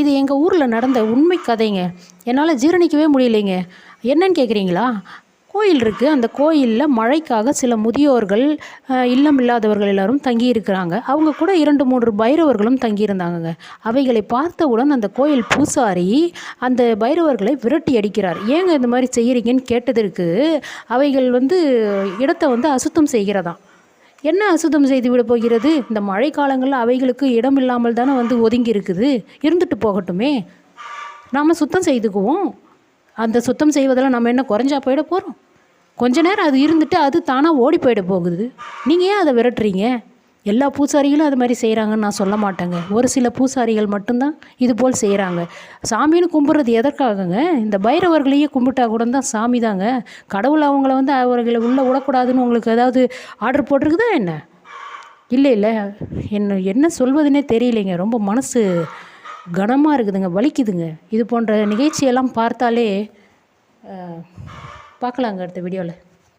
இது எங்கள் ஊரில் நடந்த உண்மை கதைங்க. என்னால் ஜீரணிக்கவே முடியலைங்க. என்னன்னு கேட்குறீங்களா? கோயில் இருக்குது. அந்த கோயிலில் மழைக்காக சில முதியோர்கள், இல்லம் இல்லாதவர்கள் எல்லோரும் தங்கியிருக்கிறாங்க. அவங்க கூட 2, 3 பைரவர்களும் தங்கியிருந்தாங்கங்க. அவைகளை பார்த்தவுடன் அந்த கோயில் பூசாரி அந்த பைரவர்களை விரட்டி அடிக்கிறார். ஏங்க இந்த மாதிரி செய்கிறீங்கன்னு கேட்டதற்கு, அவைகள் இடத்தை அசுத்தம் செய்கிறதாம். என்ன அசுத்தம் செய்து விட போகிறது? இந்த மழை காலங்களில் அவைகளுக்கு இடம் இல்லாமல் தானே ஒதுங்கி இருக்குது. இருந்துட்டு போகட்டுமே, நாம் சுத்தம் செய்துக்குவோம். அந்த சுத்தம் செய்வதில் நம்ம என்ன குறைஞ்சா போயிட போகிறோம்? கொஞ்ச நேரம் அது இருந்துட்டு அது தானாக ஓடி போயிட போகுது. நீங்கள் ஏன் அதை விரட்டுறீங்க? எல்லா பூசாரிகளும் அது மாதிரி செய்கிறாங்கன்னு நான் சொல்ல மாட்டேங்க. ஒரு சில பூசாரிகள் மட்டும்தான் இது போல் செய்கிறாங்க. சாமின்னு கும்பிட்றது எதற்காகங்க? இந்த பைரவர்களையே கும்பிட்டா கூட தான் சாமி தாங்க. கடவுள் அவங்கள அவர்களை உள்ளே விடக்கூடாதுன்னு உங்களுக்கு ஏதாவது ஆர்டர் போட்டிருக்குதா என்ன? இல்லை, என்ன சொல்வதுன்னே தெரியலைங்க. ரொம்ப மனசு கனமாக இருக்குதுங்க, வலிக்குதுங்க. இது போன்ற நிகழ்ச்சியெல்லாம் பார்த்தாலே பார்க்கலாங்க அடுத்த வீடியோவில்.